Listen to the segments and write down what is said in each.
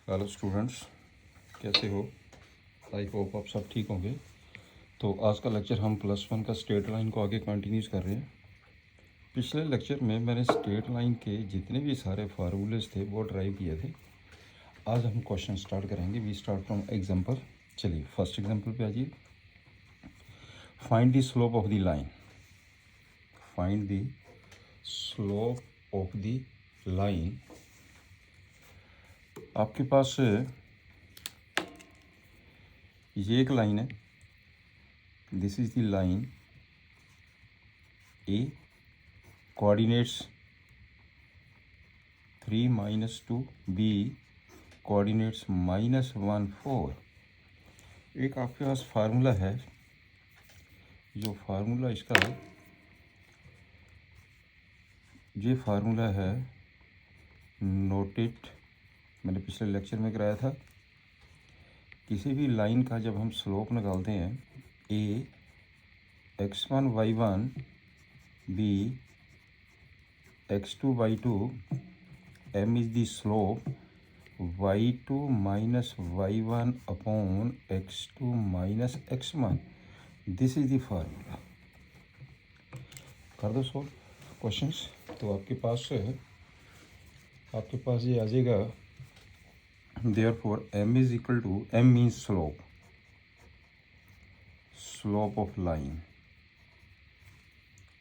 Hello students, कैसे हो? I hope आप सब ठीक होंगे। तो आज का लेक्चर हम +1 का स्ट्रेट लाइन को आगे कंटिन्यूस कर रहे हैं। पिछले लेक्चर में मैंने स्ट्रेट लाइन के जितने भी सारे फार्मूलेस थे वो ड्राइव किए थे। आज हम क्वेश्चन स्टार्ट करेंगे। We start from example. चलिए फर्स्ट एग्जांपल पे आ जाइए। Find the slope of the line. Find the slope of the line. आपके पास ये एक लाइन है। This is the line A, coordinates 3 - 2, B coordinates -1 4। एक आपके पास फार्मूला है, जो फार्मूला इसका ये फार्मूला है नोटेड, मैंने पिछले लेक्चर में कराया था। किसी भी लाइन का जब हम स्लोप निकालते हैं, A x1 y1, B x2 y2, m is the slope y2 minus y1 upon x2 minus x1। This is the formula. कर दो सॉल्व क्वेश्चंस। तो आपके पास ये आ जाएगा। Therefore m is equal to, m means slope of line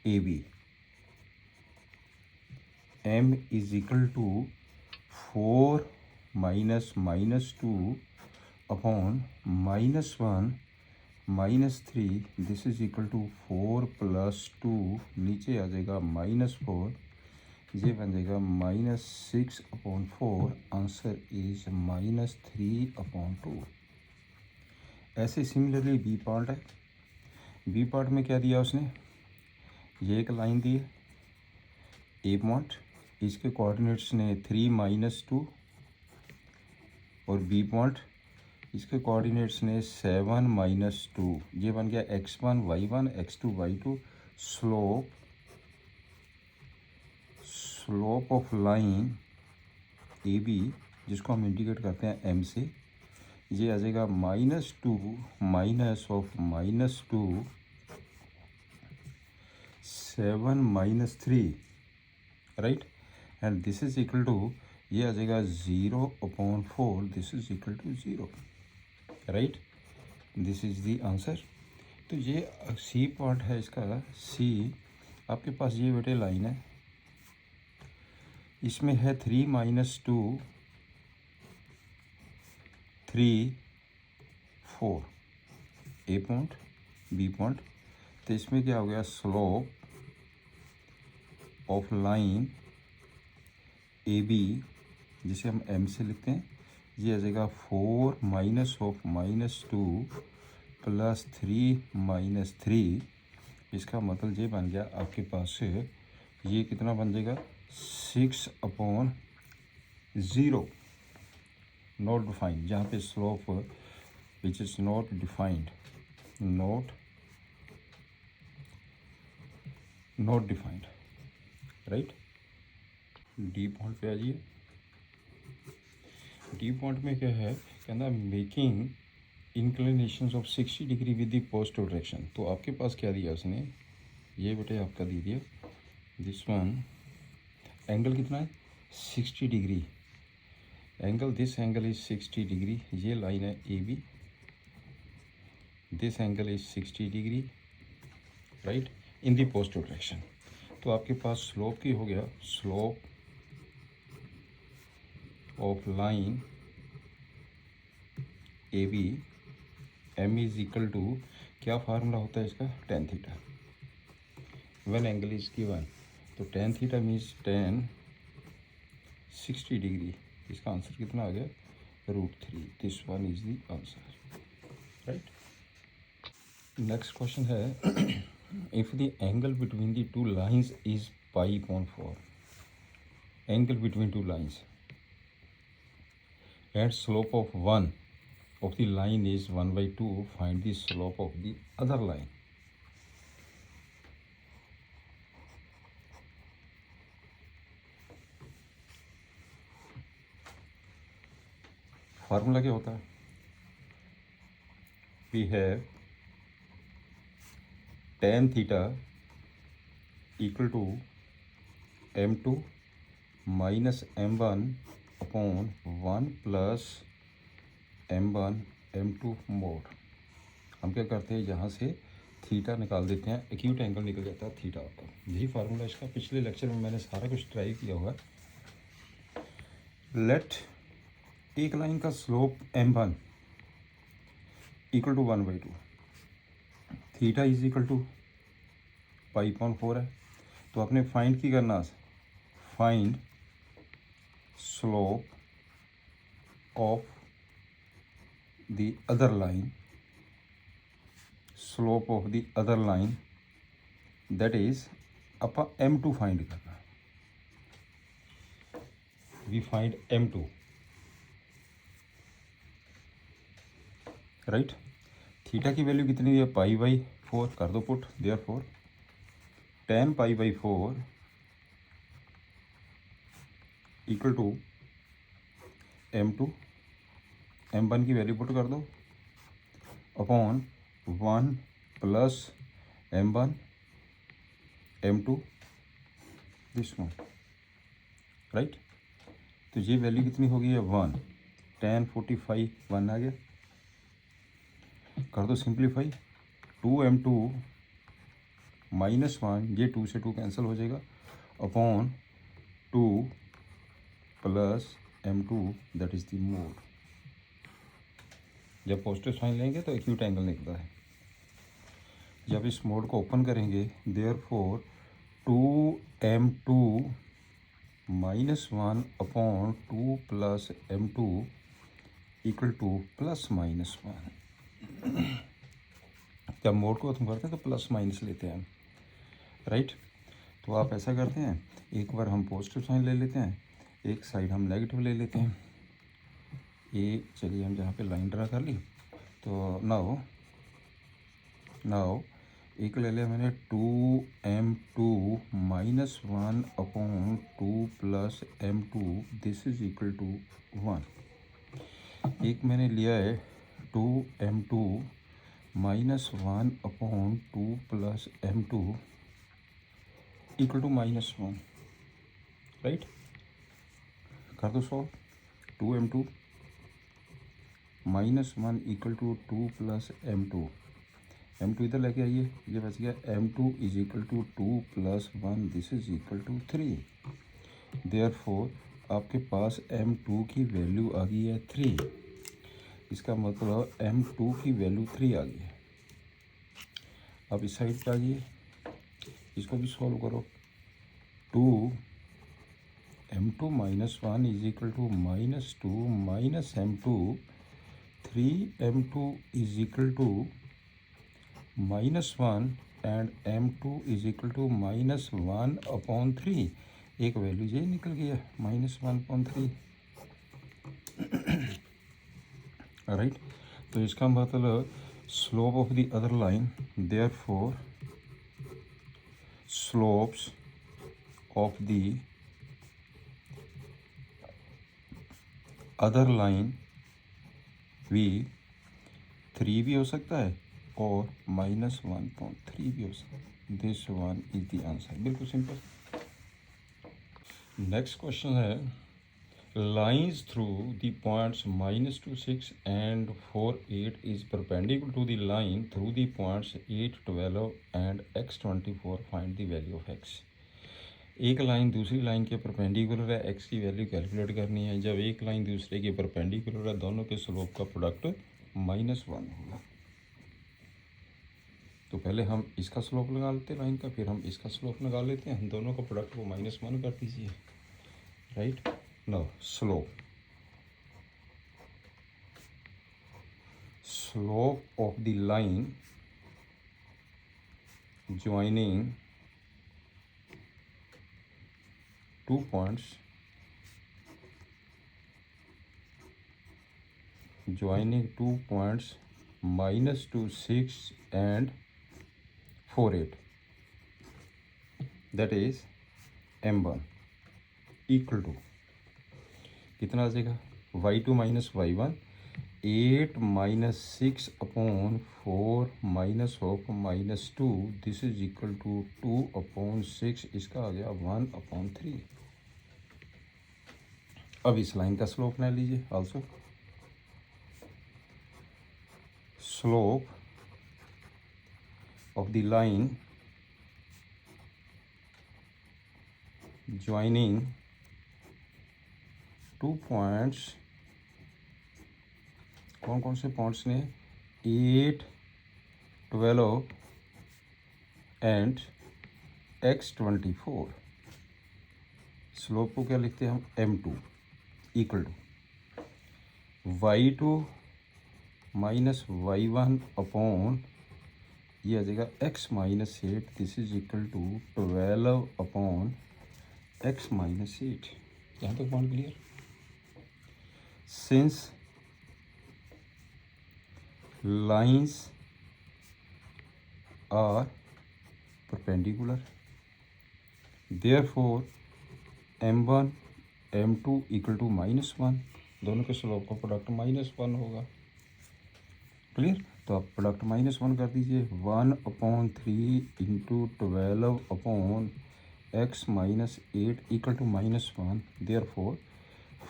A B. m is equal to 4 minus -2 upon -1 -3। This is equal to 4 + 2, नीचे आ जाएगा -4, ये बन जाएगा -6/4। Answer is -3/2। ऐसे सिमिलरली बी पार्ट है। बी पार्ट में क्या दिया उसने? ये एक लाइन दी है ए पॉइंट, इसके कोऑर्डिनेट्स ने 3 - 2, और बी पॉइंट इसके कोऑर्डिनेट्स ने 7 - 2। ये बन गया x1 y1 x2 y2। Slope of line A B, जिसको हम इंडिकेट करते हैं m से, ये आ जाएगा -2 -2 7 - 3, right. And this is equal to, ये आ जाएगा 0/4। This is equal to 0, right. This is the answer. तो ये सी पार्ट है इसका। सी आपके पास ये बेटे लाइन है, इसमें है 3 - 2 3 4, ए पॉइंट बी पॉइंट। तो इसमें क्या हो गया? Slope of line A B, जिसे हम m से लिखते हैं, ये आ जाएगा 4 -2 + 3 - 3। इसका मतलब ये बन गया आपके पास से, ये कितना बन जाएगा? 6/0 नॉट डिफाइंड। जहाँ पे slope which is not defined, not defined, right. D point पे आ जाइए। डी पॉइंट में क्या है? कहना making inclination of 60 degree with the positive direction. तो आपके पास क्या दिया उसने? ये बेटे आपका दे दिया, दिस वन एंगल कितना है? 60 degree angle. This angle is 60 degree. ये लाइन है A B, this angle is 60 degree, right, in the positive direction. तो आपके पास स्लोप की हो गया, slope of line A B, m is equal to, क्या फार्मूला होता है इसका? tan theta. One angle is given, तो tan theta means tan 60 degree. इसका आंसर कितना आ गया? √3। This one is the answer, right. Next question है, if the angle between the two lines is π/4, angle between two lines and slope of one of the line is 1/2, find the slope of the other line. Formula क्या होता है? We have tan theta equal to m2 minus m1 upon 1 plus m1 m2 mod. हम क्या करते हैं, यहाँ से theta निकाल देते हैं, एक्यूट एंगल निकल जाता है थीटा का। यही फार्मूला इसका, पिछले लेक्चर में मैंने सारा कुछ ट्राई किया हुआ है। लेट एक लाइन का slope m1 equal to 1/2, theta is equal to π/4 है। तो आपने फाइंड की करना, find slope of the other line, slope of the other line that is ਆਪਾਂ m2 फाइंड करना है। We find m2 right. Theta की वैल्यू कितनी है, π/4 कर दो put, therefore tan π/4 equal to m2, m1 की वैल्यू पुट कर दो upon 1 plus m1 m2 this one right. तो ये वैल्यू कितनी हो गई है, 1, tan 45 1 आ गया, कर दो सिंप्लीफाई, 2m2 माइनस 1, ये 2 से 2 कैंसिल हो जाएगा, upon 2 plus m2 that is the mode. जब पॉजिटिव साइन लेंगे तो एक्यूट एंगल निकलता है। जब इस मोड को ओपन करेंगे, therefore 2m2 minus 1 upon 2 plus m2 equal to plus minus 1। जब मोड को खत्म करते हैं तो प्लस माइनस लेते हैं, राइट। तो आप ऐसा करते हैं, एक बार हम पॉजिटिव साइन ले लेते हैं, एक साइड हम नेगेटिव ले लेते हैं। ये चलिए हम जहाँ पे लाइन ड्रा कर ली, तो नाउ एक ले लिया मैंने 2m2 minus 1 upon 2 plus m2 this is equal to 1। एक मैंने लिया है 2m2 minus 1 upon 2 plus m2 equal to minus 1, right. कर दो solve, 2m2 minus 1 equal to 2 plus m2 इधर लेके आइए, ये बच गया m2 is equal to 2 plus 1 this is equal to 3। Therefore आपके पास m2 की वैल्यू आ गई है 3। इसका मतलब m2 की वैल्यू 3 आ गई है। अब इस साइड पे आइए, इसको भी सॉल्व करो, 2m2 minus 1 is equal to minus 2 minus m2, 3m2 is equal to minus 1 and m2 is equal to minus 1 upon 3। एक वैल्यू ये निकल गया माइनस 1 अपॉन 3, राइट। तो इसका मतलब slope of the other line, therefore slopes of the other line भी 3 भी हो सकता है और माइनस 1.3 भी हो सकता है। This one is the answer, बिल्कुल सिंपल। नेक्स्ट क्वेश्चन है, lines through the points -2 6 and 4 8 is perpendicular to the line through the points 8 12 and x 24, find the value of x। एक लाइन दूसरी लाइन के perpendicular है, x की value calculate करनी है। जब एक लाइन दूसरे के परपेंडिकुलर है, दोनों के स्लोप का प्रोडक्ट -1 होगा। तो पहले हम इसका स्लोप लगा लेते हैं लाइन का, फिर हम इसका स्लोप लगा लेते हैं, दोनों का प्रोडक्ट को -1 कर दीजिए, right. Now slope of the line joining two points joining 2 points -2 6 and 4 8 that is m1 equal to कितना आ जाएगा, y2 minus y1 8 minus 6 upon 4 minus of minus 2 this is equal to 2 upon 6, इसका आ गया 1 upon 3। अब इस line का slope ले लीजिए also. Slope of the line joining two points, कौन कौन से पॉइंट्स ने, 8, 12 एंड x24। स्लोप को क्या लिखते हैं हम, m2 equal to y2 minus y1 upon ये आ जाएगा x minus 8, this is equal to 12 upon x minus 8। यहाँ तक point clear. Since lines are perpendicular, therefore m1 m2 equal to -1, दोनों के स्लोप का प्रोडक्ट -1 होगा। क्लियर। तो आप प्रोडक्ट -1 कर दीजिए, 1/3 into 12 upon x minus 8 equal to -1, therefore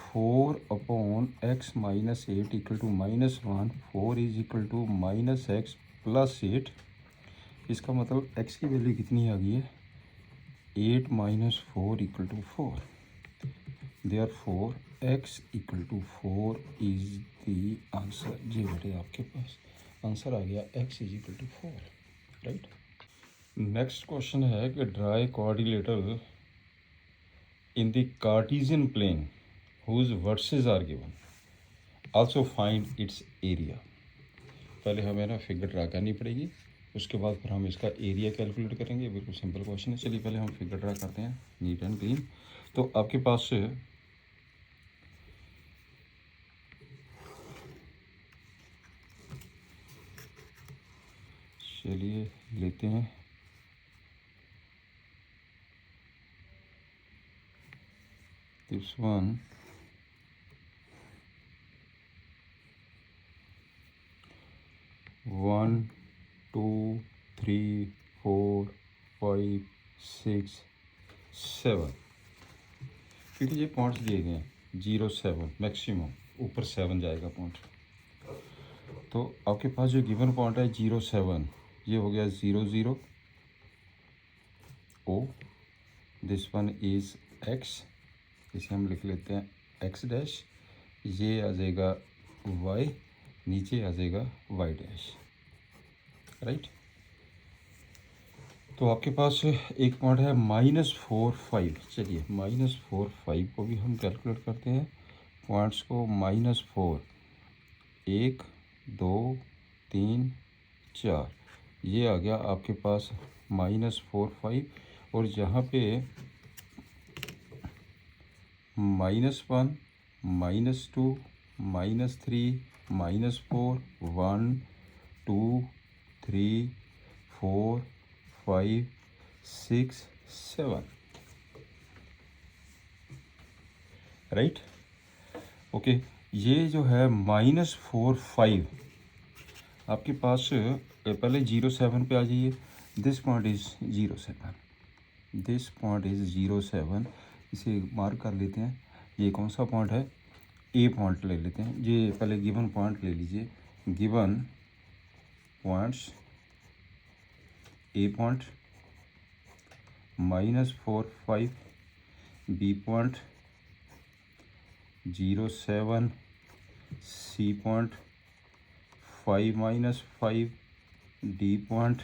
4 upon x minus 8 equal to -1, 4 is equal to -x plus 8। इसका मतलब x की वैल्यू कितनी आ गई है, 8 minus 4 equal to 4, therefore x equal to 4 is the answer. जी बेटे आपके पास आंसर आ गया, x is equal to 4, right. Next question है कि dry coordinator in the Cartesian plane whose vertices are given, also find its area। पहले हमें ना फिगर ड्रा करनी पड़ेगी, उसके बाद फिर हम इसका एरिया कैलकुलेट करेंगे। बिल्कुल सिंपल क्वेश्चन है। चलिए पहले हम फिगर ड्रा करते हैं नीट एंड क्लीन। तो आपके पास चलिए लेते हैं दिस वन, वन 2 3 4 5 6 7, क्योंकि ये पॉइंट्स दिए गए हैं 0 7 मैक्सिमम, ऊपर 7 जाएगा पॉइंट। तो आपके पास जो गिवन पॉइंट है 0 7, ये हो गया 0 0 O, this one is x, इसे हम लिख लेते हैं x डैश, ये आ जाएगा y, नीचे आ जाएगा y डैश, राइट। तो आपके पास एक पॉइंट है -4 5। चलिए -4 5 को भी हम कैलकुलेट करते हैं। पॉइंट्स को -4, 1 2 3 4, ये आ गया आपके पास -4 5, और जहाँ पे -1 -2 -3 -4 1 2 3 4 5 6 7, राइट। ओके, ये जो है -4 5 आपके पास, पहले 0 7 पे आ जाइए। This point is 0 7, this point is 0 7, इसे मार्क कर लेते हैं। ये कौन सा पॉइंट है, ए पॉइंट ले लेते हैं। ये पहले गिवन पॉइंट ले लीजिए, given points, A point -4 5, B point 0 7, C point 5 -5, D point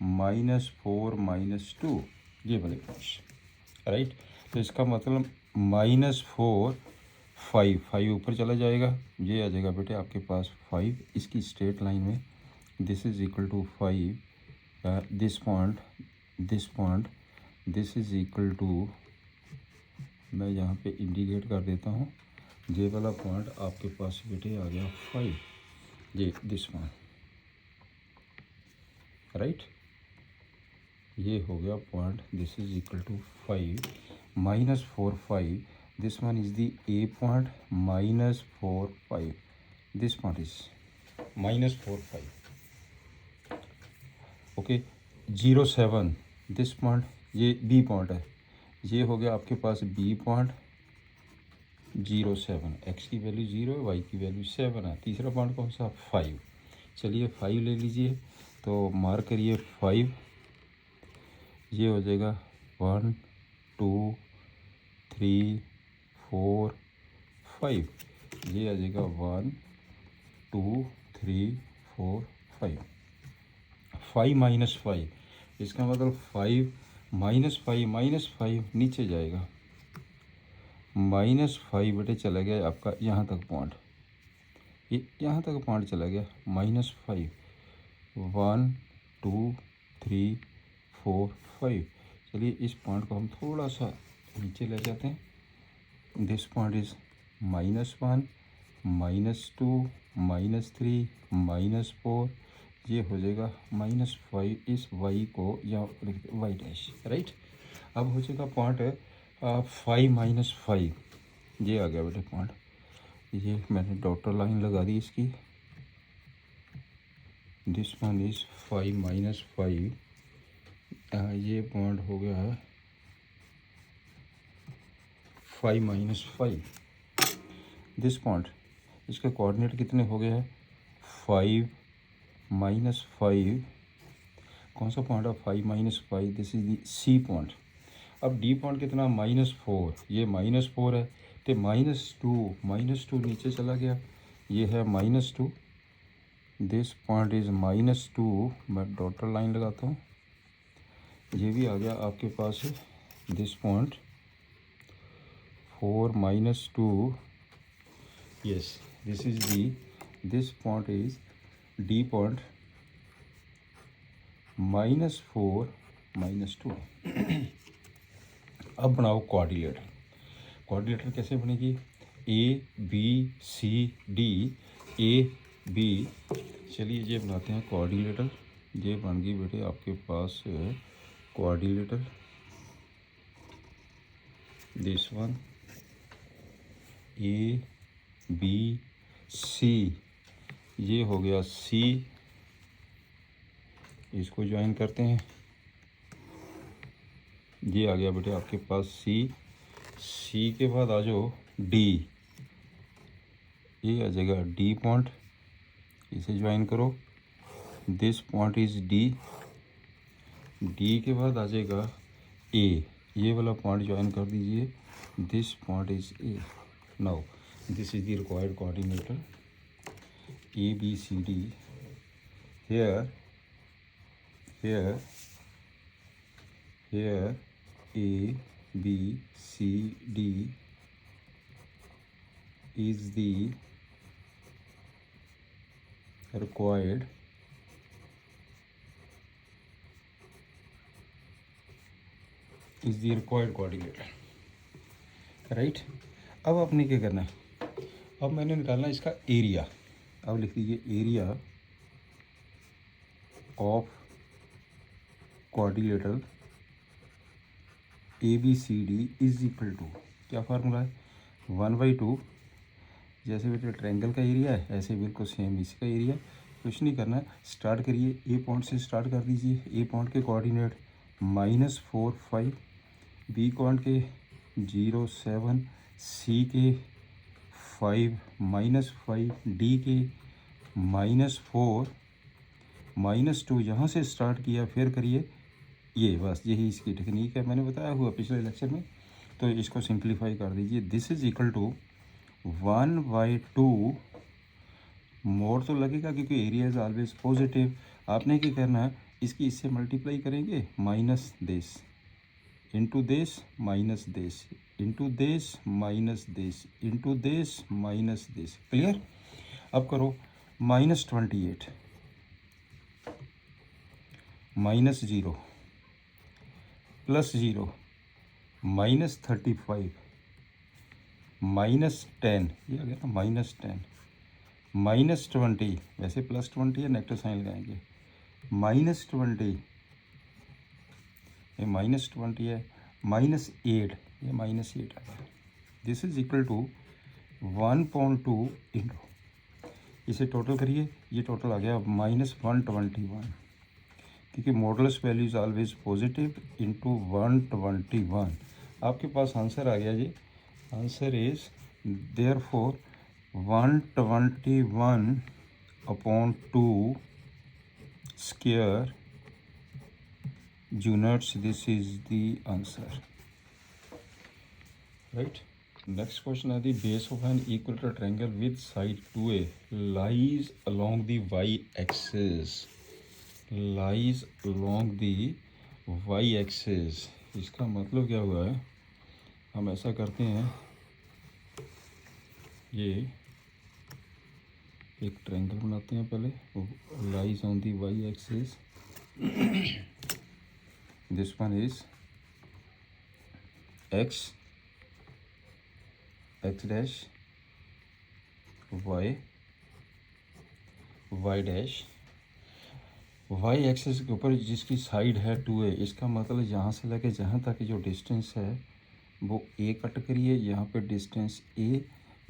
-4 -2, ये वाले पॉइंट्स, राइट। तो इसका मतलब -4 5 5 ऊपर चला जाएगा, ये आ जाएगा बेटे आपके पास 5, इसकी स्ट्रेट लाइन में this is equal to 5, this point this is equal to, मैं यहाँ पे इंडिकेट कर देता हूँ, ये वाला पॉइंट आपके पास बेटे आ गया 5, ये दिस वन, राइट। ये हो गया point, this is equal to 5 -4 5, this one is the A point -4 5, this point is -4 5, okay. 0 7 this point, ये बी पॉइंट है, ये हो गया आपके पास बी पॉइंट 0 7, एक्स की वैल्यू 0 है, वाई की वैल्यू 7 है। तीसरा पॉइंट कौन सा? 5। चलिए 5 ले लीजिए, तो मार्क करिए 5, ये हो जाएगा 1 2 3 4 5, ये आ जाएगा 1 2 3 4 5। 5 - 5, इसका मतलब 5 -5 नीचे जाएगा, -5 बेटे चला गया आपका यहाँ तक पॉइंट, ये यहाँ तक पॉइंट चला गया -5। 1 2 3 4 5। चलिए इस पॉइंट को हम थोड़ा सा नीचे ले जाते हैं। दिस पॉइंट इज -1 -2 -3 -4, ये हो जाएगा -5। इस y को यहाँ लिख दे y डैश, राइट। अब हो जाएगा पॉइंट 5 - 5, ये आ गया बेटे पॉइंट। ये मैंने डॉटर लाइन लगा दी इसकी। दिस वन इज 5 - 5, ये पॉइंट हो गया है 5 - 5। दिस पॉइंट, इसके कोऑर्डिनेट कितने हो गए हैं? 5 - 5, कौन सा पॉइंट है? 5 - 5, this is the C point. अब डी पॉइंट कितना? -4, ये -4 है, तो -2 नीचे चला गया, ये है -2। दिस पॉइंट इज -2, मैं डॉटर लाइन लगाता हूँ, ये भी आ गया आपके पास this point 4 - 2, yes this is D, this point is D point -4 - 2। अब बनाओ कोऑर्डिनेटर। कोऑर्डिनेटर कैसे बनेगी? ABCD, AB। चलिए ये बनाते हैं कोऑर्डिनेटर। ये बन गई बेटे आपके पास कोऑर्डिनेटर, दिस वन ABC, ये हो गया C, इसको ज्वाइन करते हैं, ये आ गया बेटे आपके पास C के बाद आ जाओ D, ये आ जाएगा D पॉइंट, इसे ज्वाइन करो, दिस पॉइंट इज D के बाद आ जाएगा A, ये वाला पॉइंट ज्वाइन कर दीजिए, this point is A। Now this is the required coordinator ABCD। here ABCD is the required coordinator, right. अब आपने क्या करना है? अब मैंने निकालना है इसका एरिया। अब लिख दीजिए area of coordinator ABCD is equal to, क्या फार्मूला है? 1/2, जैसे बेटे ट्रायंगल का एरिया है ऐसे बिल्कुल सेम इसका एरिया। कुछ नहीं करना है, स्टार्ट करिए ए पॉइंट से, स्टार्ट कर दीजिए। ए पॉइंट के कोऑर्डिनेट -4 5, बी पॉइंट के 0 7, सी के 5 -5, डी के -4 -2, यहाँ से स्टार्ट किया, फिर करिए ये, बस यही इसकी टेक्निक है, मैंने बताया हुआ पिछले लेक्चर में। तो इसको सिंप्लीफाई कर दीजिए, दिस इज इक्वल टू 1/2, मोर तो लगेगा क्योंकि एरिया इज ऑलवेज पॉजिटिव। आपने क्या करना है, इसकी इससे मल्टीप्लाई करेंगे, minus this into this minus this into this minus this into this minus this, clear. अब करो -28 -0 +0 -35 -10, ये आ गया ना -10 -20, वैसे +20 है, नेगेटिव साइन लगाएंगे, -20, ये -20 है, -8, ये -8 आ गया। This is equal to 1/2 into इसे टोटल करिए, ये टोटल आ गया -121, क्योंकि modulus value is always positive into 121। आपके पास आंसर आ गया जी। Answer is therefore 121/2 square units. This is the answer, right? Next question is the base of an equilateral triangle with side 2a lies along the y-axis. Lies along the y-axis. इसका मतलब क्या हुआ है? हम ऐसा करते हैं, ये एक ट्रायंगल बनाते हैं पहले, lies on the Y axis, this one is X dash Y dash. Y axis के ऊपर जिसकी साइड है 2a, इसका मतलब यहाँ से लेके जहाँ तक जो डिस्टेंस है वो a कट करिए, यहाँ पे डिस्टेंस a,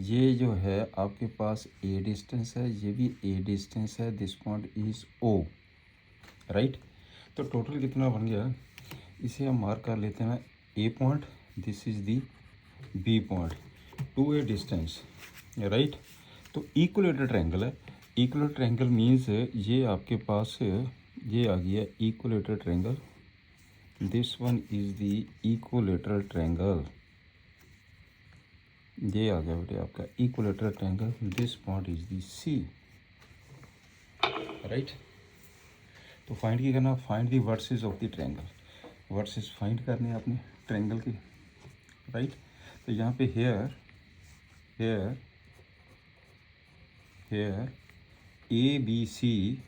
ये जो है आपके पास a डिस्टेंस है, ये भी a डिस्टेंस है, this point is o, right. तो टोटल कितना बन गया, इसे हम मार्क कर लेते हैं a point, this is the b point, 2a distance, right. तो इक्विलेटरल ट्रायंगल है। इक्विलेटरल ट्रायंगल मीन्स ये आपके पास ये आ गया equilateral triangle, this one is the equilateral triangle, ये आ गया बेटे आपका equilateral triangle, this point is the C, right. तो फाइंड क्या करना, find the vertices of the triangle, vertices find करने हैं अपने ट्रायंगल की, राइट। तो यहाँ पे here A B C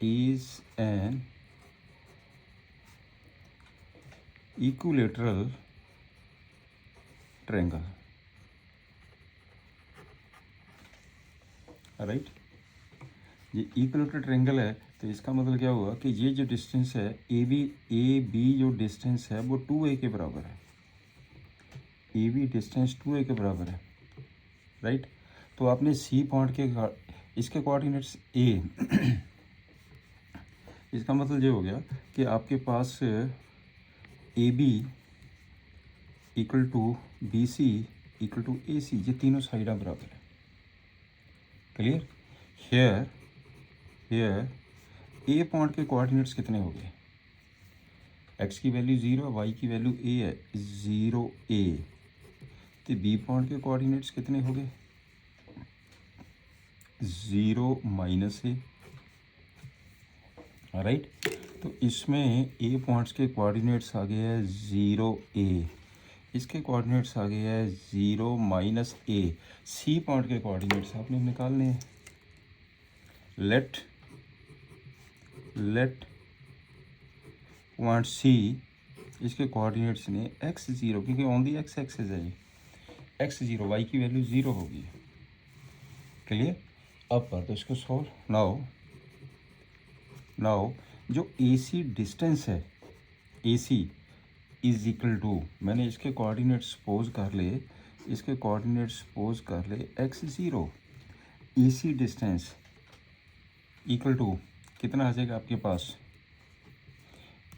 is an equilateral triangle, राइट। ये इक्विलेटरल ट्रायंगल है, तो इसका मतलब क्या हुआ कि ये जो डिस्टेंस है ए बी जो डिस्टेंस है वो 2a के बराबर है, ए बी डिस्टेंस 2a के बराबर है, राइट। तो आपने सी पॉइंट के इसके कोऑर्डिनेट्स a इसका मतलब ये हो गया कि आपके पास A B equal to B C equal to A C, ये तीनों साइडां बराबर है, क्लियर। हेयर ए पॉइंट के कोऑर्डिनेट्स कितने हो गए, एक्स की वैल्यू 0, वाई की वैल्यू ए है 0a, तो बी पॉइंट के कोऑर्डिनेट्स कितने हो गए 0 -a, राइट। तो इसमें ए पॉइंट्स के कोऑर्डिनेट्स आ गए हैं 0a, इसके कोऑर्डिनेट्स आ गए हैं 0 -a, सी पॉइंट के कोऑर्डिनेट्स आपने निकालने हैं। लेट पॉइंट सी, इसके कोऑर्डिनेट्स ने x0, क्योंकि ऑन दी एक्स एक्सिस है ये, x0, वाई की वैल्यू 0 होगी, क्लियर। अब कर दो इसको सॉल्व। नाउ जो AC डिस्टेंस है, AC इज इक्वल टू, मैंने इसके कोऑर्डिनेट्स सपोज कर ले, इसके कोऑर्डिनेट्स सपोज कर ले x0, AC distance equal to कितना आ जाएगा आपके पास,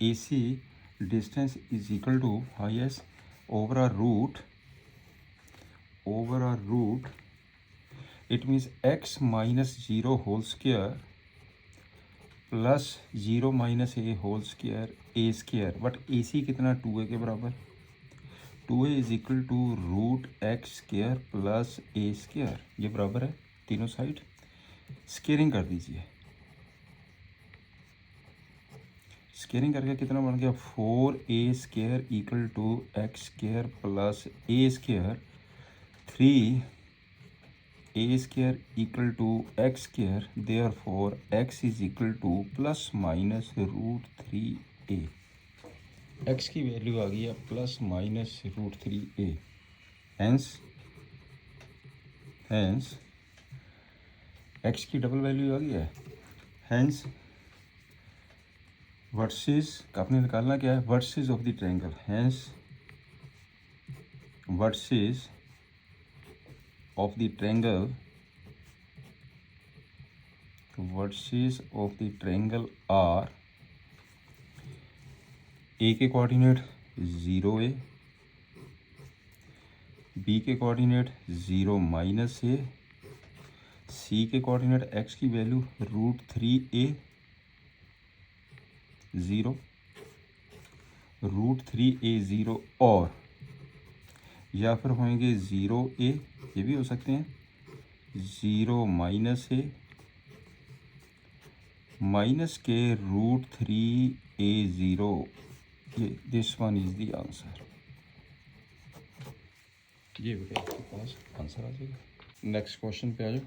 AC distance is equal to highest over a root, it means x -0 whole square plus 0 -a whole square a square, but AC कितना 2a के बराबर, 2a is equal to √x² plus a², ये बराबर है तीनों साइड। स्केयरिंग कर दीजिए, squaring करके कितना बन गया 4a² equal to x² plus a², 3a² equal to x², therefore x is equal to plus minus √3a, x की वैल्यू आ गई है plus minus √3a, hence x की डबल वैल्यू आ गई है, हैंस वर्सेस आपने निकालना क्या है, vertices of the triangle, hence vertices of the triangle are A के कोऑर्डिनेट 0a, बी के कोऑर्डिनेट 0 माइनस ए, सी के कोऑर्डिनेट x की वैल्यू √3a 0, √3a 0 और या फिर होंगे 0a, ये भी हो सकते हैं 0 माइनस ए माइनस के √3a 0, ये this one is the answer. ये बेटा आपके पास आंसर आ जाएगा। नेक्स्ट क्वेश्चन पे आ जाओ।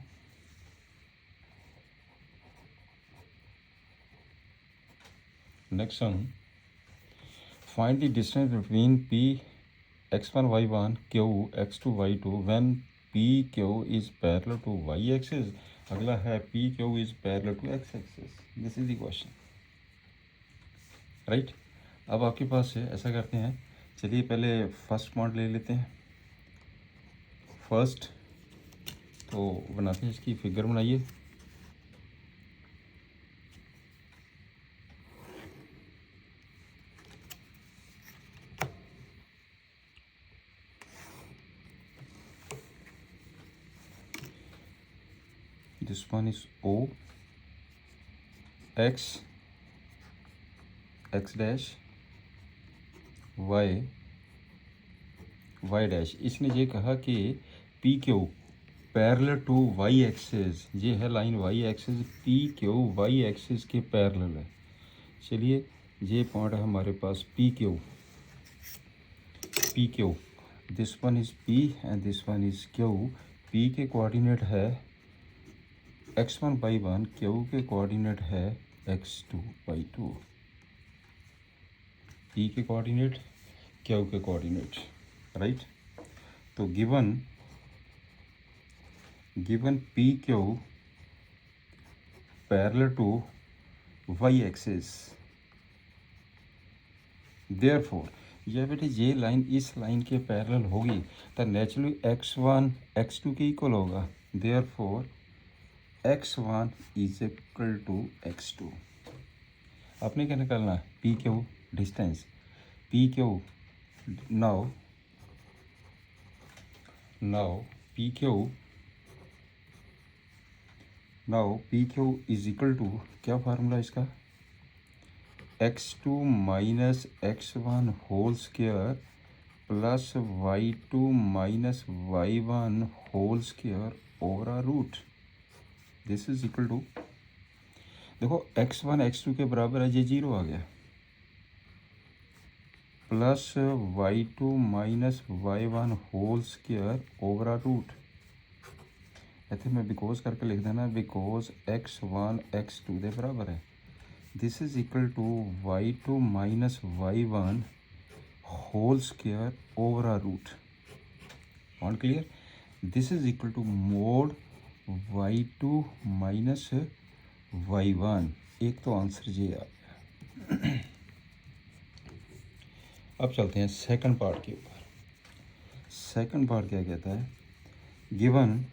Next one, find the distance between P x1 y1 q x2 y2 when P Q is parallel to y axis. अगला है P Q is parallel to x axis. This is the question, right. अब आपके पास है, ऐसा करते हैं, चलिए पहले फर्स्ट पॉइंट ले लेते हैं। फर्स्ट तो बनाते हैं, इसकी फिगर बनाइए। This one is O, X, X dash, Y, Y dash। इसने ये कहा कि P Q parallel to y axis, ये है line y axis, P Q y axis के पैरेलल है। चलिए ये पॉइंट है हमारे पास P Q, this one is P and this one is Q. P के कोऑर्डिनेट है x1 क्यू के कोऑर्डिनेट है x2 पी के कोऑर्डिनेट क्यू के कोऑर्डिनेट, राइट। तो given P Q parallel to y axis, therefore यह बेटे ये लाइन इस लाइन के पैरेलल होगी तो नेचुरली x1 x2 के इक्वल होगा। Therefore x1 is equal to x2। आपने क्या निकालना है? P Q distance, P Q now P Q is equal to, क्या फार्मूला इसका, x2 minus x1 whole square plus y2 minus y1 whole square over root. This is equal to, देखो x1 x2 के बराबर है, ये 0 आ गया, plus y2 minus y1 whole square over root. इतने मैं बिकॉज करके लिख देना, बिकॉज x1 x2 के बराबर है। This is equal to y2 minus y1 whole square over root. Point clear? This is equal to mod y2 minus y1। एक तो आंसर ये आ गया। अब चलते हैं सेकंड पार्ट के ऊपर। सेकंड पार्ट क्या कहता है, given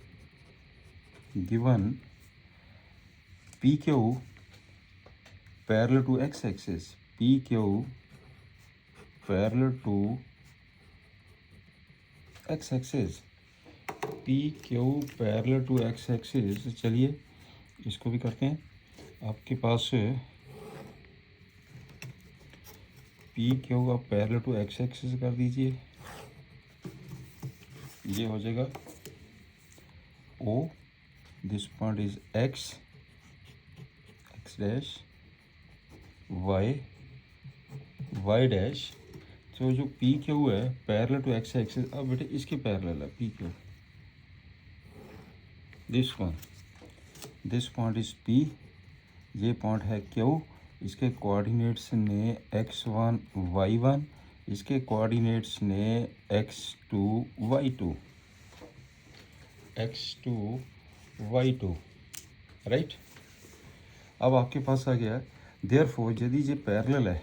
P Q parallel to x axis, P Q parallel to x axis, P Q parallel to x axis. चलिए इसको भी करते हैं। आपके पास पी क्यू आप पैरेलल टू x एक्सिस कर दीजिए, ये हो जाएगा O, this point is x dash, y dash. तो जो पी क्यू है पैरेलल टू x एक्सिस, अब बेटे इसके पैरेलल है P Q, this point is P, ये पॉइंट है Q, इसके कोऑर्डिनेट्स ने x1 y1, इसके कोऑर्डिनेट्स ने x2 y2, राइट। अब आपके पास आ गया, देयरफॉर यदि ये पैरेलल है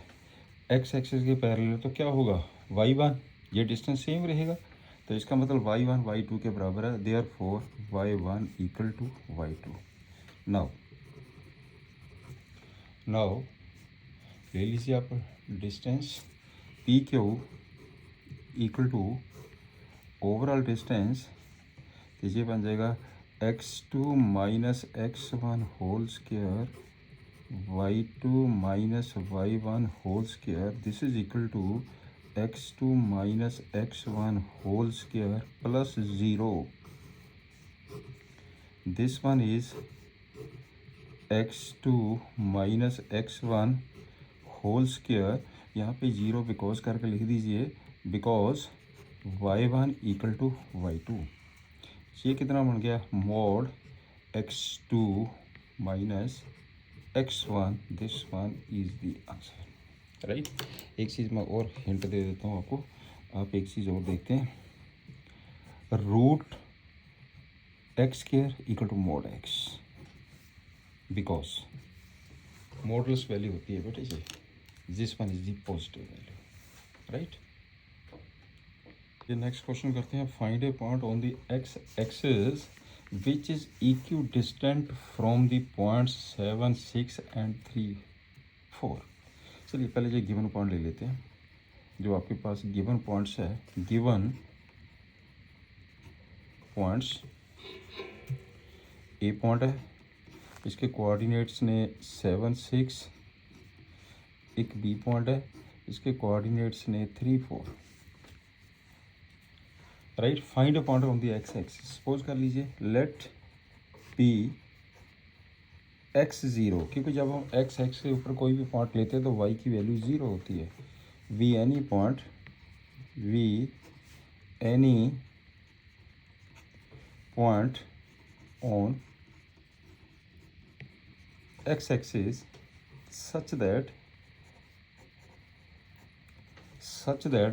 x एक्सिस के पैरेलल, तो क्या होगा y1, ये डिस्टेंस सेम रहेगा, तो इसका मतलब y1 y2 के बराबर है, therefore y1 equal to y2। Now ले लीजिए आप distance P Q equal to overall distance, तो ये बन जाएगा x2 minus x1 whole square y2 minus y1 whole square, this is equal to x2 minus x1 whole square plus 0। This one is x2 minus x1 whole square, यहाँ पे 0 because करके लिख दीजिए, because y1 equal to y2। ये कितना बन गया, mod x2 minus x1, this one is the answer, right. एक चीज़ मैं और हिंट दे देता हूँ आपको, आप एक चीज़ और देखते हैं, root x square equal to mod x, because modulus value होती है बेटे जी, this one is the positive value, right. ये नेक्स्ट क्वेश्चन करते हैं, find a point on the x axis which is equidistant from the points 7, 6 and 3, 4। चलिए पहले ये गिवन पॉइंट ले लेते हैं, जो आपके पास गिवन पॉइंट्स है, गिवन पॉइंट्स, ए पॉइंट है, इसके कोऑर्डिनेट्स ने 7, 6, एक बी पॉइंट है, इसके कोऑर्डिनेट्स ने 3, 4, right. Find a point on the x axis, suppose कर लीजिए लेट पी x0, क्योंकि जब हम एक्स एक्स के ऊपर कोई भी पॉइंट लेते हैं तो y की वैल्यू 0 होती है। We any point on X axis such that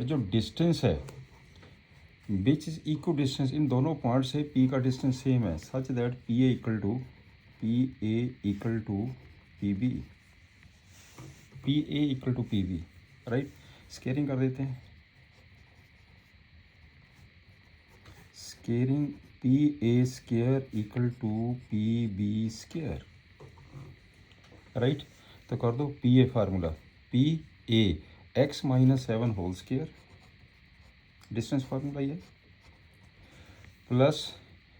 जो डिस्टेंस है विच इज इक्वल डिस्टेंस, इन दोनों पॉइंट से p का डिस्टेंस सेम है, such that P A equal to P B, right. Squaring कर देते हैं, squaring P A square equal to P B square, right. तो कर दो P A formula, P A X minus 7 whole square, distance formula ये, plus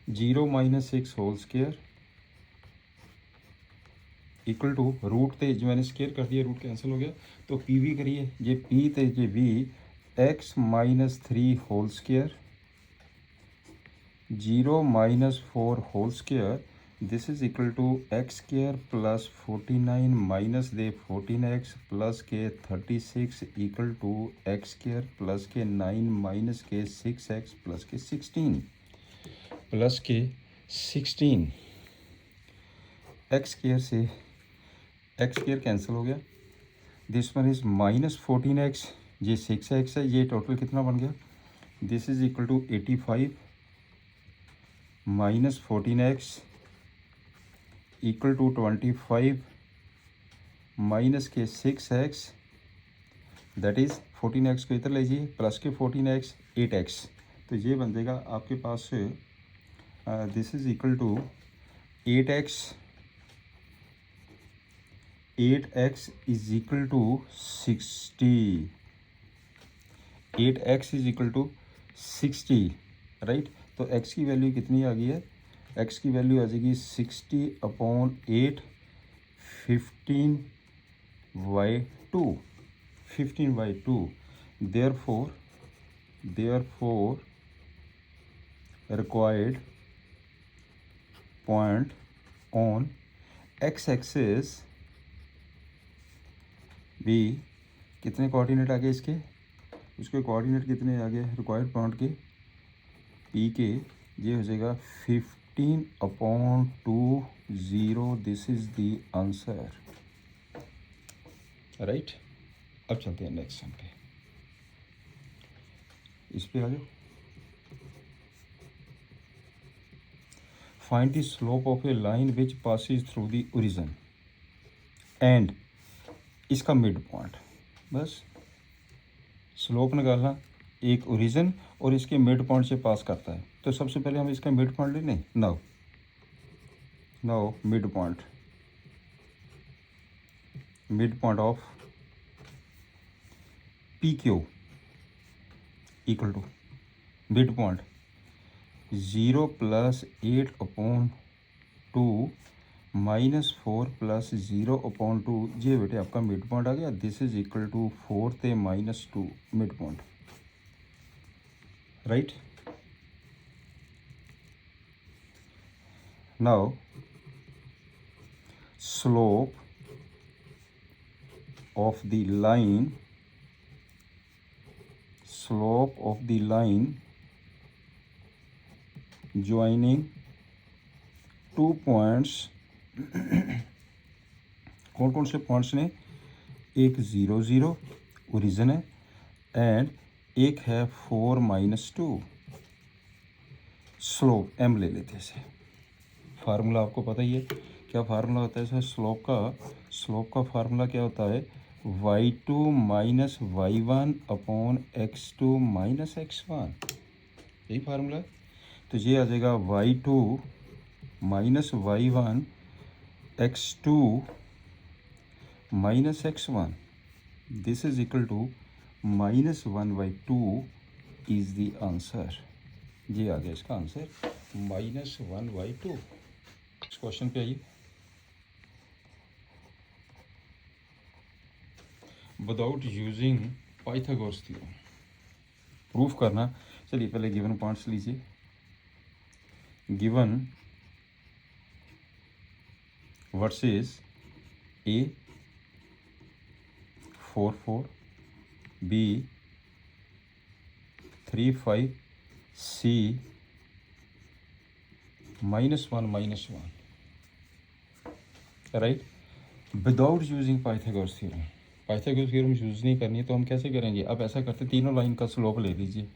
0 minus 6 whole square equal to root थे जो मैंने स्केयर कर दिया, रूट कैंसिल हो गया, तो पी वी करिए, ये पी थे ये V, X minus 3 whole square, 0 minus 4 whole square, this is equal to X square plus 49 minus दे 14x प्लस के 36 equal to X square plus के 9 माइनस के 6x प्लस के 16 प्लस के 16, एक्स स्केयर से एक्स स्केयर कैंसिल हो गया, this one is minus 14x, ये 6x है, ये टोटल कितना बन गया, this is equal to 85 minus 14x equal to 25 minus के 6x, दैट इज़ 14x को इधर लीजिए, प्लस के 14x 8x, तो ये बन जाएगा आपके पास, this is equal to 8x is equal to 60, 8x is equal to 60, right. तो x की वैल्यू कितनी आ गई है, x की वैल्यू आ जाएगी 60/8, 15/2, therefore required point on x axis भी, कितने कोऑर्डिनेट आ गए इसके, उसके कोऑर्डिनेट कितने आ गए रिक्वायर्ड पॉइंट के, p के, ये हो जाएगा 15/2, this is the answer, right. अब चलते हैं नेक्स्ट सम पे, इस पे आ जाओ। Find the slope of A line which passes through the origin and, इसका मिड पॉइंट, बस स्लोप निकालना, एक ओरिजिन और इसके मिड पॉइंट से पास करता है। तो सबसे पहले हम इसका मिड पॉइंट ले लें। Now mid point of P Q equal to mid point 0 + 8/2 -4 + 0/2 ये बेटे आपका मिड पॉइंट आ गया। दिस इज इक्वल टू 4 ते -2 mid point, right. Now slope of the line joining 2 points कौन कौन से पॉइंट्स ने, एक 0 0 ओरिजिन है एंड एक है 4 - 2 स्लोप m ले लेते हैं इसे। फार्मूला आपको पता ही है क्या फार्मूला होता है सर स्लोप का फार्मूला क्या होता है, y2 - y1/x2 - x1, यही फार्मूला है। तो ये आ जाएगा y2 - y1 x2 - x1, this is equal to -1/2 is the answer. ये आ गया इसका आंसर -1/2। इस क्वेश्चन पे आइए। Without using Pythagoras theorem proof करना। चलिए पहले गिवन पॉइंट्स लीजिए। Given versus A 4 4, B 3 5, C -1 right. Without using Pythagoras theorem use नहीं करनी है तो हम कैसे करेंगे। अब ऐसा करते तीनों लाइन का स्लोप ले लीजिए,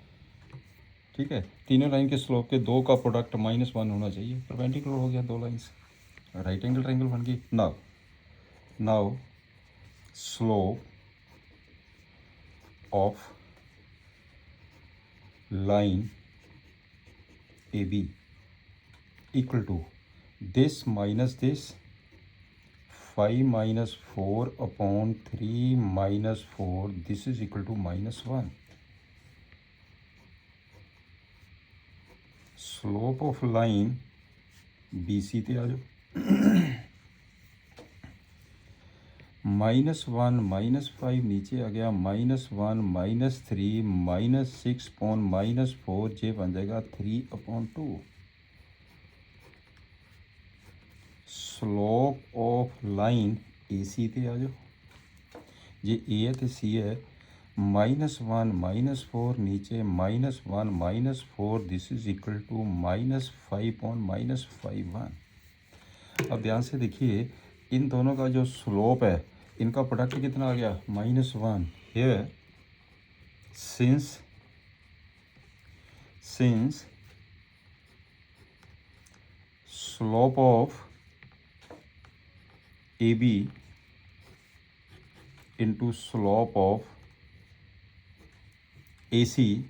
ठीक है। तीनों लाइन के स्लोप के दो का प्रोडक्ट -1 होना चाहिए। परपेंडिकुलर हो गया दो लाइन से, राइट एंगल ट्रायंगल बन गई। Now slope of line AB equal to this minus this 5 - 4/3 -4, this is equal to -1। Slope of line BC ते आ जाओ। -1 -5 नीचे आ गया, -1 -3 -6/4 ये बन जाएगा 3/2। स्लोप ऑफ लाइन AC ते आ जाओ। ये A है तो C है। -1 -4 नीचे -1 -4, दिस इज इक्वल टू -5/-5/1। अब ध्यान से देखिए इन दोनों का जो स्लोप है इनका प्रोडक्ट कितना आ गया, -1। Here since slope of AB into slope of AC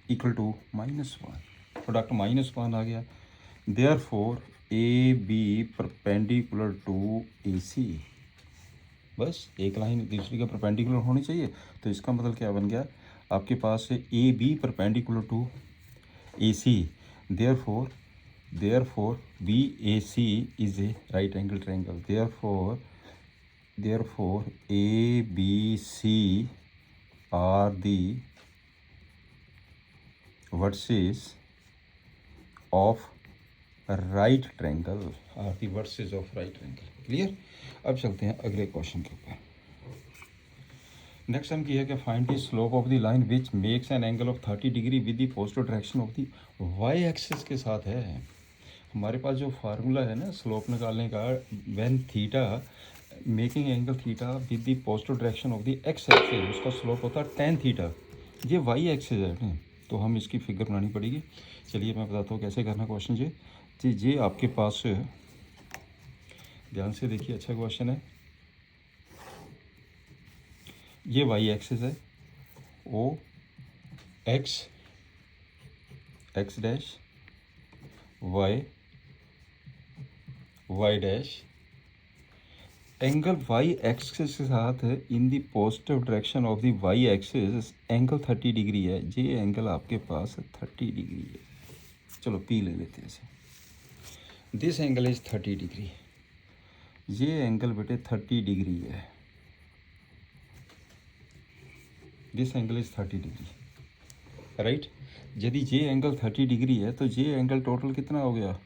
equal to -1, product -1 आ गया। therefore AB perpendicular to AC, बस एक लाइन दूसरी का परपेंडिकुलर होनी चाहिए। तो इसका मतलब क्या बन गया आपके पास से AB perpendicular to AC, therefore BAC is a right angle triangle, therefore ABC are the vertices of right triangle, clear. अब चलते हैं अगले क्वेश्चन के ऊपर। नेक्स्ट हम किया कि find the slope of the line which makes an angle of 30 degree with the positive direction of the Y axis के साथ है। हमारे पास जो फार्मूला है ना स्लोप निकालने का, when theta making angle theta with the positive direction of the x axis, उसका स्लोप होता है tan थीटा। ये वाई एक्सिस है तो हम इसकी फिगर बनानी पड़ेगी। चलिए मैं बताता हूँ कैसे करना क्वेश्चन जी आपके पास ध्यान से देखिए, अच्छा क्वेश्चन है। ये वाई एक्सिस है, O X X dash Y Y dash angle y axis के साथ in the positive direction of the Y axis angle 30 degree है। ये एंगल आपके पास 30 डिग्री है। चलो पी ले लेते हैं इसे। This angle is 30 degree. ये एंगल बेटे 30 डिग्री है। This angle is 30 degree right. यदि ये एंगल 30 डिग्री है तो ये एंगल टोटल कितना हो गया?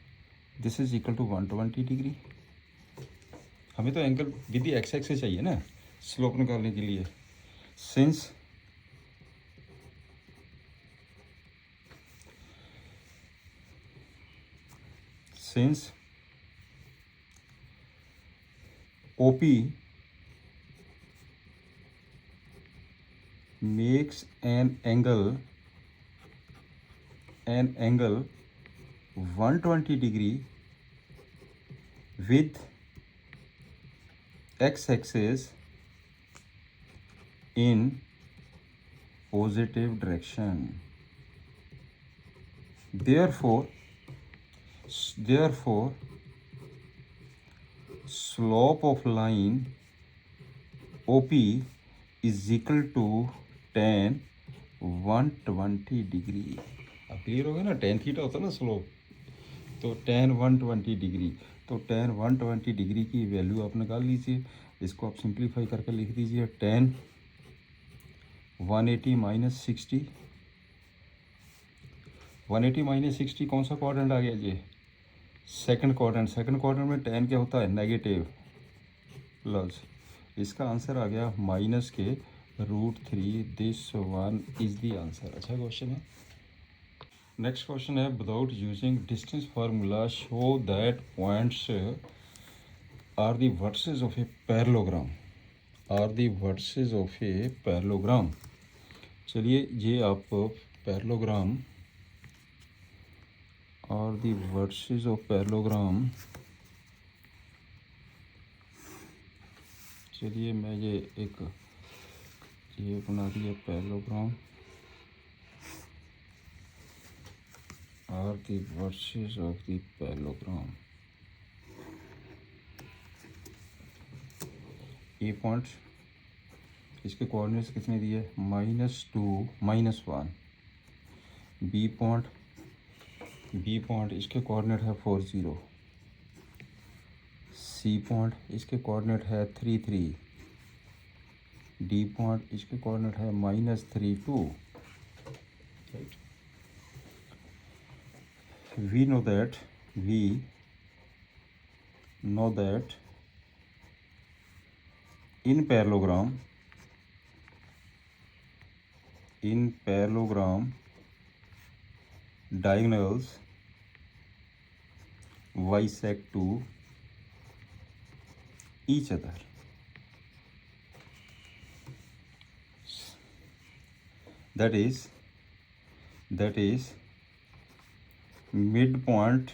This is equal to 120 degree. हमें तो एंगल विद एक्स एक्सिस चाहिए ना स्लोप निकालने के लिए। Since OP makes an angle 120 degree with x-axis in positive direction. Therefore slope of line OP is equal to tan 120 degree. अब clear हो गया ना, tan थीटा होता है ना स्लोप, तो tan 120 डिग्री। तो tan 120 डिग्री की वैल्यू आप निकाल लीजिए। इसको आप सिंप्लीफाई करके लिख दीजिए tan 180 माइनस 60। 180 माइनस 60 कौन सा क्वाड्रेंट आ गया जी? Second quadrant. सेकंड क्वाड्रेंट में tan क्या होता है? Negative plus. इसका आंसर आ गया माइनस के √3। This one is the answer. अच्छा क्वेश्चन है। नेक्स्ट क्वेश्चन है, without using distance formula show that points are the vertices of a parallelogram. Are the vertices of a parallelogram. चलिए ये आप पैरेललोग्राम और द वर्सेस ऑफ पैरेललोग्राम। चलिए मैं ये बना दिया पैरेललोग्राम और the vertices of the parallelogram. A point, इसके कोऑर्डिनेट्स कितने दिए? -2 -1। बी पॉइंट इसके कोऑर्डिनेट है 40। सी पॉइंट इसके कोऑर्डिनेट है 33। डी पॉइंट इसके कोऑर्डिनेट है -32। Right. we know that in parallelogram diagonals bisect to each other. That is midpoint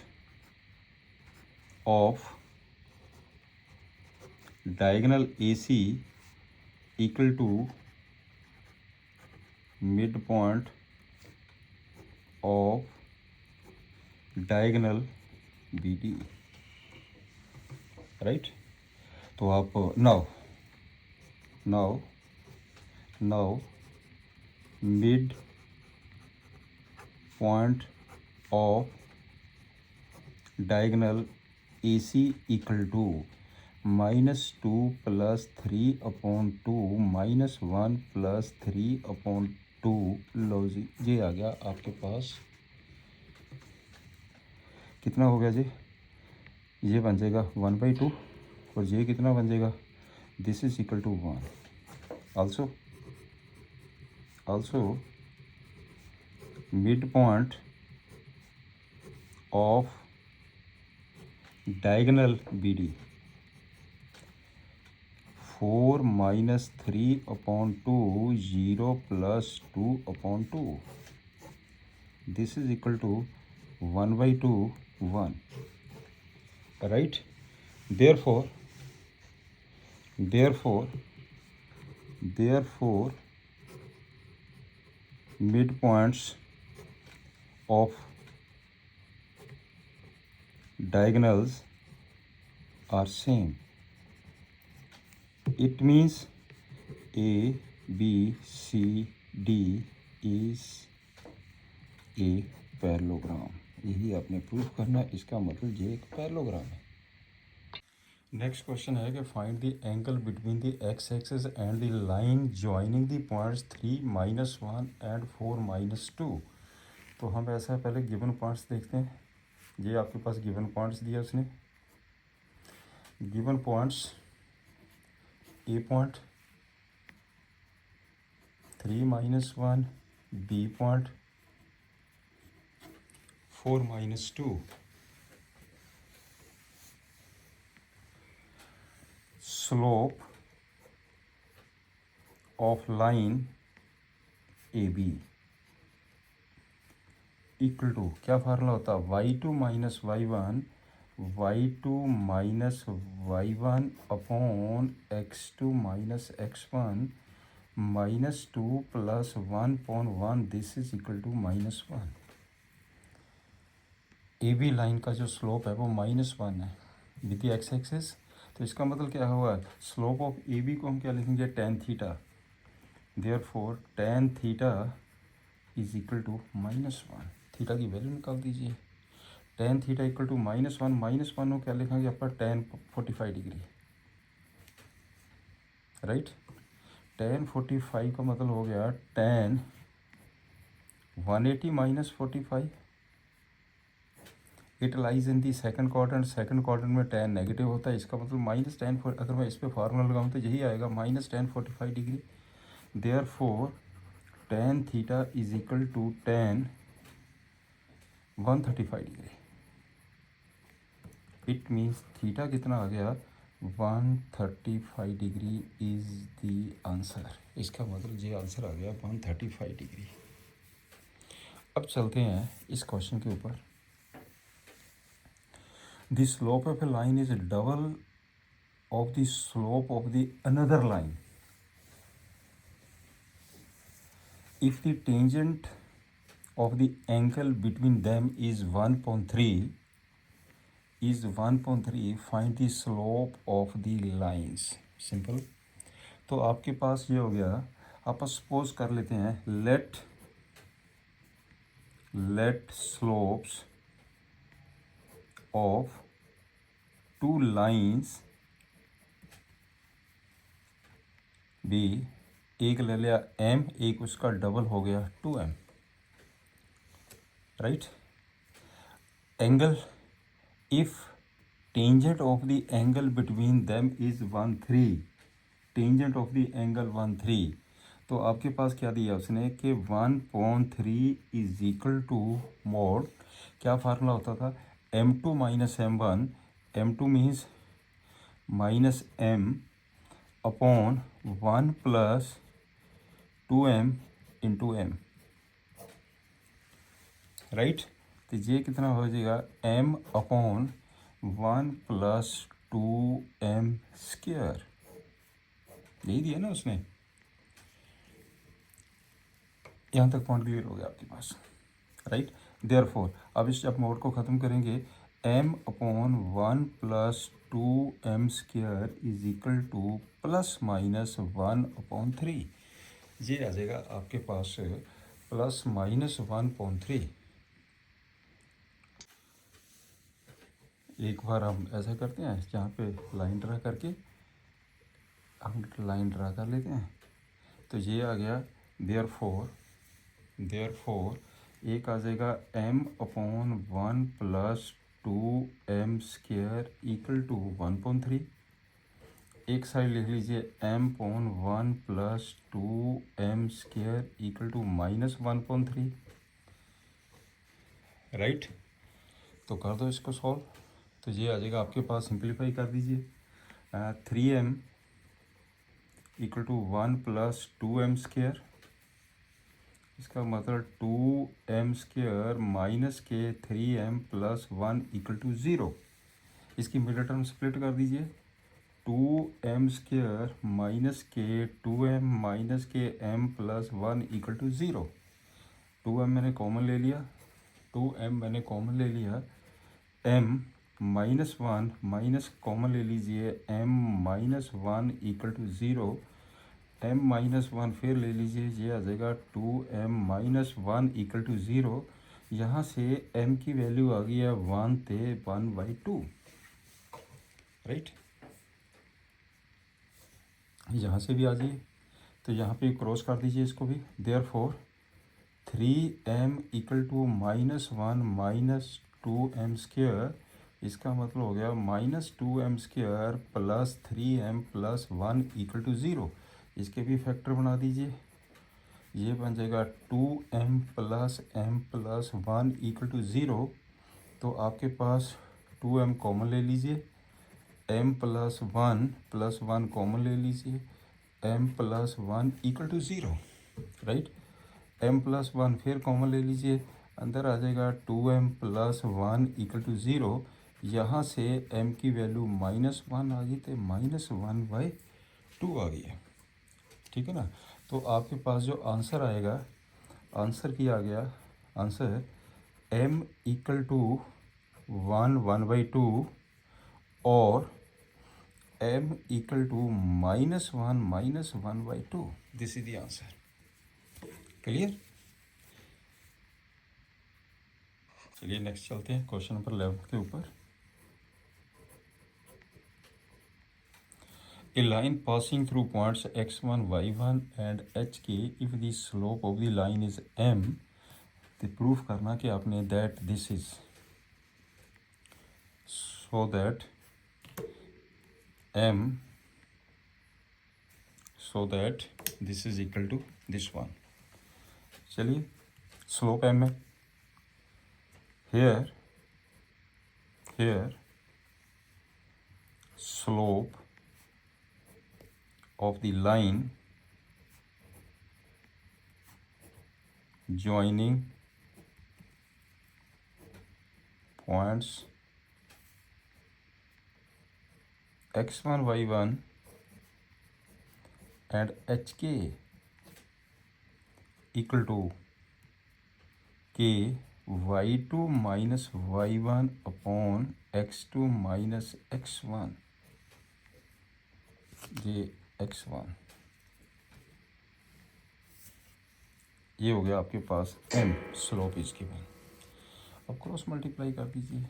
of diagonal AC equal to midpoint of diagonal BD, right? तो आप now mid point of diagonal AC equal to -2 + 3/2 -1 + 3/2। लो जी, ये आ गया आपके पास। कितना हो गया जी? ये बन जाएगा 1/2 और ये कितना बन जाएगा? This is equal to 1। also midpoint of diagonal BD 4 - 3/2 0 + 2/2। this is equal to 1/2 1, right? therefore mid points of diagonals are same. It means A, B, C, D is a parallelogram. यही आपने प्रूफ करना है, इसका मतलब ये एक parallelogram है। Next question है कि find the angle between the x axis and the line joining the points 3, -1 and 4, -2। तो हम ऐसा पहले गिवन पॉइंट्स देखते हैं। ये आपके पास गिवन पॉइंट्स दिया उसने। Given points A point 3, -1, B point 4, -2। Slope of line A B equal to, क्या फार्मूला होता है, y2 minus y1 upon x2 minus x1 -2 plus 1/1, this is equal to -1। A B line का जो slope है वो -1 है विद एक्स एक्सिस। तो इसका मतलब क्या हुआ, स्लोप ऑफ ए बी को हम क्या लिखेंगे, tan theta. Therefore tan theta is equal to -1। Theta की वैल्यू निकाल दीजिए। tan थीटा इक्वल टू -1 को क्या लिखेंगे आपका, tan 45 डिग्री, राइट। tan 45 का मतलब हो गया tan 180 - 45। It lies in the second quadrant. Second quadrant में tan नेगेटिव होता है, इसका मतलब -tan, अगर मैं इस पर फार्मूला लगाऊँ तो यही आएगा, -tan 45 degree. Therefore tan theta is equal to tan 135 degree. It means theta कितना आ गया, 135 डिग्री इज द आंसर। इसका मतलब ये आंसर आ गया 135 डिग्री। अब चलते हैं इस क्वेश्चन के ऊपर। The slope of A line is double of the slope of the another line if the tangent of the angle between them is 1/3, find the slope of the lines। Simple. तो आपके पास ये हो गया, आप suppose कर लेते हैं, let slopes of two lines be, एक ले लिया m, एक उसका डबल हो गया 2m, right. Angle, if tangent of the angle between them is 1/3, tangent of the angle 1/3, तो आपके पास क्या दिया उसने कि 1/3 इज इक्वल टू मोड, क्या फार्मूला होता था, m2 - m1, m2 means -m upon 1 + 2m × m, right. तो ये कितना हो जाएगा, m अपॉन 1 + 2m², यही दिया ना उसने। यहाँ तक पॉइंट क्लियर हो गया आपके पास, राइट। देयरफॉर अब इस जब मोड को ख़त्म करेंगे, m upon 1 + 2m² is equal to ±1/3। ये आ जाएगा आपके पास ±1/3। एक बार हम ऐसा करते हैं, यहाँ पे लाइन ड्रा करके हम लाइन ड्रा कर लेते हैं। तो ये आ गया, देयरफॉर एक आ जाएगा m upon 1 + 2m² equal to 1/3। एक साइड लिख लीजिए m upon 1 + 2m² equal to -1/3, right. तो कर दो इसको सॉल्व। तो ये आ जाएगा आपके पास, सिंप्लीफाई कर दीजिए, 3m इक्वल टू 1 + 2m², इसका मतलब 2m² माइनस के 3m + 1 इक्वल टू 0। इसकी मिडिल टर्म स्प्लिट कर दीजिए, 2m² माइनस के 2m माइनस के m + 1 इक्वल टू 0। 2m मैंने कॉमन ले लिया, 2m मैंने कॉमन ले लिया, m -1 माइनस कॉमन ले लीजिए, m -1 इक्वल टू 0, m -1 फिर ले लीजिए, ये आ जाएगा 2m -1 इक्वल टू 0। यहाँ से m की वैल्यू आ गई है 1 ते 1/2, राइट। यहाँ से भी आ जाइए, तो यहाँ पे क्रॉस कर दीजिए इसको भी। Therefore 3m equal to -1 minus 2m square, इसका मतलब हो गया -2m square plus 3m plus 1 equal to 0। इसके भी फैक्टर बना दीजिए, ये बन जाएगा 2m plus m plus 1 equal to 0। तो आपके पास 2m कॉमन ले लीजिए, m प्लस 1 कॉमन ले लीजिए, m plus 1 equal to 0, right. m plus 1 फिर कॉमन ले लीजिए, अंदर आ जाएगा 2m प्लस 1 इक्वल टू 0। यहाँ से m की वैल्यू -1 आ गई, तो -1/2 आ गई है, ठीक है ना। तो आपके पास जो आंसर आएगा, आंसर क्या आ गया, आंसर m इक्वल टू 1/2 और m equal to -1/2। This is the answer. Clear. चलिए नेक्स्ट चलते हैं क्वेश्चन नंबर 11 के ऊपर। A line passing through points x1, y1 and hk, if the slope of the line is m, तो proof करना कि आपने that this is, so that m, so that this is equal to this one। चलिए slope m है, here slope of the line joining points x1, y1 and hk equal to k y2 minus y1 upon x2 minus x1, ये x1, ये हो गया आपके पास m, slope is given. अब cross multiply कर दीजिए,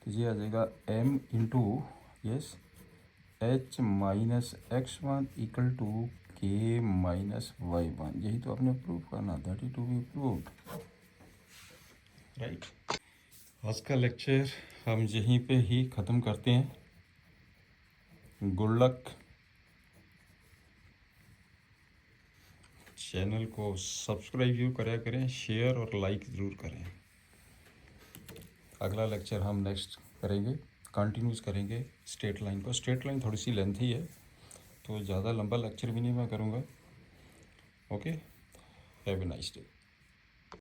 तो ये आ जाएगा m into yes h minus x1 equal to k minus y1। यही तो आपने प्रूव करना, that is to be proved, right. आज का लेक्चर हम यहीं पे ही ख़त्म करते हैं। Good luck. चैनल को सब्सक्राइब जरूर करा करें, शेयर और लाइक ज़रूर करें। अगला लेक्चर हम नेक्स्ट करेंगे, कंटिन्यूस करेंगे स्ट्रेट लाइन को। स्ट्रेट लाइन थोड़ी सी लेंथी है, तो ज़्यादा लंबा लेक्चर भी नहीं मैं करूँगा। Okay, have a nice day.